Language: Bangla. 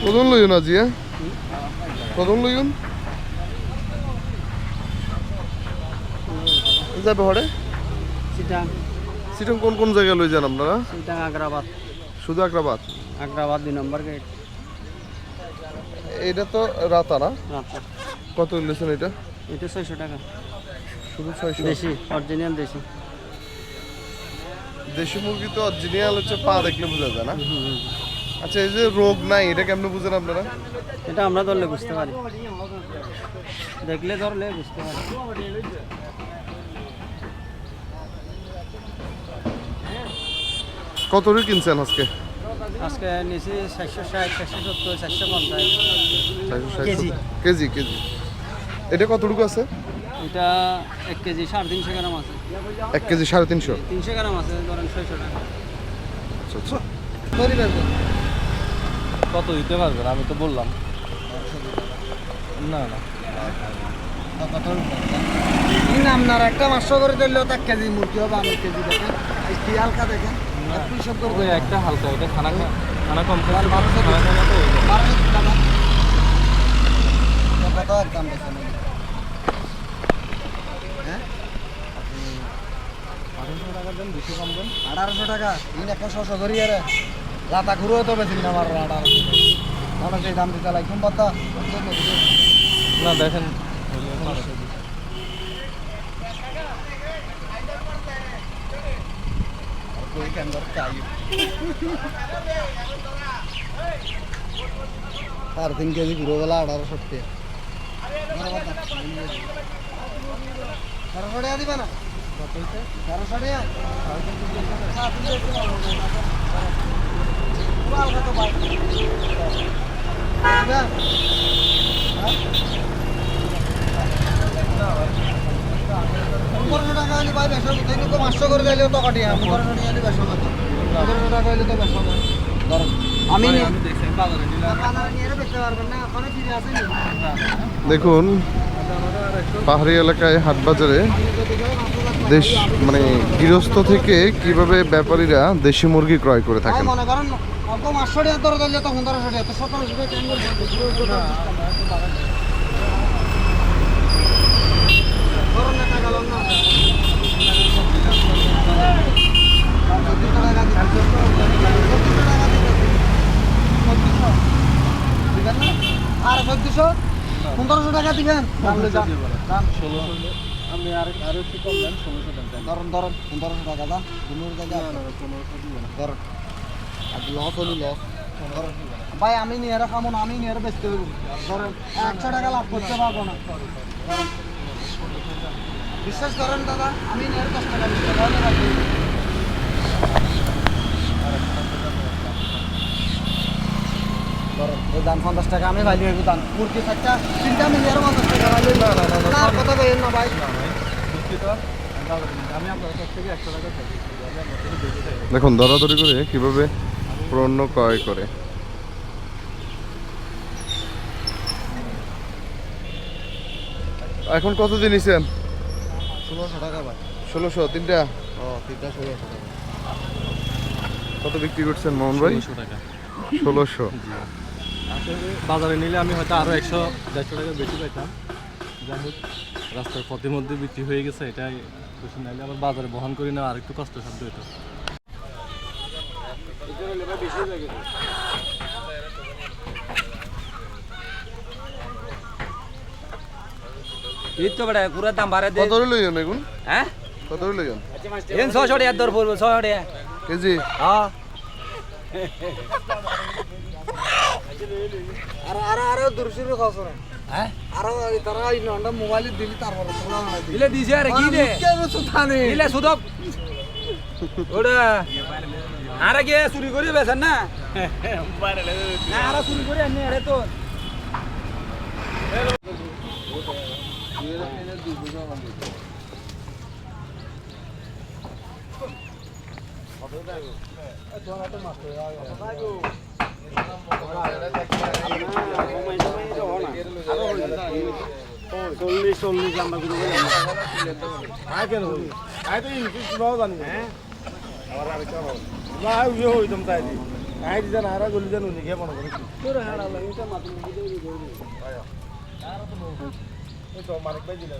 কদন লইন আজি কদন লইন যাবে হরে চিটাং সিটং কোন কোন জায়গায় লই যান আপনারা? চিটাং আগ্রাবাদ। শুধু আগ্রাবাদ? আগ্রাবাদ 2 নম্বর গেট। এটা তো রাতা না? রাতা। কত নিয়েছেন এটা? এটা 600 টাকা। শুধু 600? দেশি, অরিজিনাল দেশি। দেশি মুরগি তো অরিজিনাল হচ্ছে, পা দেখলে বোঝা যায় না? আচ্ছা, এই যে রোগ নাই, এটা কেমনে বুঝেন আপনারা? এটা আমরা ধরলে বুঝতে পারি, দেখলে ধরলে বুঝতে পারি। কত করে কিনছেন আজকে? আজকে নিয়েছি 460, 470, 450 কেজি। KG KG. এটা কতটুকু আছে? এটা 1 কেজি 350 গ্রাম আছে। 1 কেজি 350? 300 গ্রাম আছে, ধরেন 600 টাকা। আচ্ছা আচ্ছা। কত দিতে পারবেন? আমি তো বললাম না না আপনার একটা 500 করে দিলেও 1 কেজি মুরগি হবে। 1 কেজি দেখেন, কি হালকা দেখেন, সব করে ওই একটা হালকা, এটা খানা খানা কম কত একদম বেশি নেই। হ্যাঁ 1800 টাকা দেন, 200 কম দেন। 1800 টাকা ইন একটা 600 করি আরে লাতা ঘুরো তো বেশি না আমার 1800 টাকা সেই দাম দিতে লাগবে পাতা না দেখেন कोई के अंदर चाहिए 3 কেজি ঘুরো বেলা 1800 টাকা। 1800 টাকা দিবা না? কত হইছে? 1800 টাকা। পুরাল কত ভাই? দিবা? হ্যাঁ? 1500 টাকা হলে ভাই বেশি হবে। তাই তো 500 করে দিলেও তো কাটিয়া 1500 টাকা হলে বেশি হবে। 1500 টাকা হলে তো বেশি হবে। ধরো আমি দেখছেন বাজারে নিলে বাজারে নিয়ে বেচতে পারবেন না, ওখানে ফিরে আসেনি। দেখুন, পাহাড়ি এলাকায় হাট বাজারে দেশ মানে গৃহস্থ থেকে কিভাবে ব্যাপারীরা দেশি মুরগি ক্রয় করে ভাই থাকেন। মনে করেন অল্প 500 টাকা ধরে দিলে তো 1500 টাকা, তো 1700 টাকা কেন ধরুন না টাকা লোন না। আর 1500 টাকা দিবেন। আমি আর একটু কম দেন, 1600 দেন। ধরুন 1500 টাকা দাম 1500 টাকা ধরুন। আর লস হলি লস ভাই, আমি নিয়ে খামো না, আমি নিয়ে বেচতে হইব। ধরেন 100 টাকা লাভ করতে পারবো না। বিশ্বাস করেন দাদা, আমি নিয়ে 10 টাকা বেচতে পারবো না। ধরেন এই দাম 50 টাকা, আমি ভাই হইব দাম মুরগি একটা 3টা মিলিয়ে 50 টাকা ভাই না না না না কথা কইেন না ভাই। আমি আপনার কাছ থেকে 100 টাকা চাইছি, আমি আপনার থেকে বেশি চাই। দেখুন দরাদরি করে কিভাবে পণ্য ক্রয় করে। এখন কত দিন নিছেন? 1600 টাকা ভাই। 1600 তিনটা? ও 3টা 1600 টাকা। কত বিক্রি করছেন মোহন ভাই? 1600 টাকা। 1600? আসলে বাজারে নিলে আমি হয়তো আরও 100-150 টাকা বেশি পাইতাম। যাই হোক, রাস্তার পথের মধ্যে বিক্রি হয়ে গেছে, এটাই খুশি। নাইলে আবার বাজারে বহন করি না, আর একটু কষ্টসাধ্য হতো। এই তো বড় পুরো দাম বাড়ে দে। কত লইছেন এখন? হ্যাঁ কত লইছেন? এন 600 টাকা দর পড়বে, 600 টাকা কেজি? হ্যাঁ। আর দুরশির খাওছ না। হ্যাঁ আর তারা এই নন্ডা মোবাইল দিলি তারপর তোলা না দিলি। দিলে দিছে আর কি দে কে সুতানে দিলে সুদক ওটা আরে কে চুরি করে বেছেন না না আর চুরি করে আনি আরে তো 40 আমরা করে বললাম আয় কেন বলি আয় তো ইনফিক্স নাও জানি হ্যাঁ আবার আরেকটা নাও না ইয়ে হইতাম তাই আয় দিন আরা গলি জানো নি কে মনে করে তোর হাড়া লাগে এটা মাত্র বুঝে বুঝে আয় আর তো নো এই তো মালিক ভাই দিলে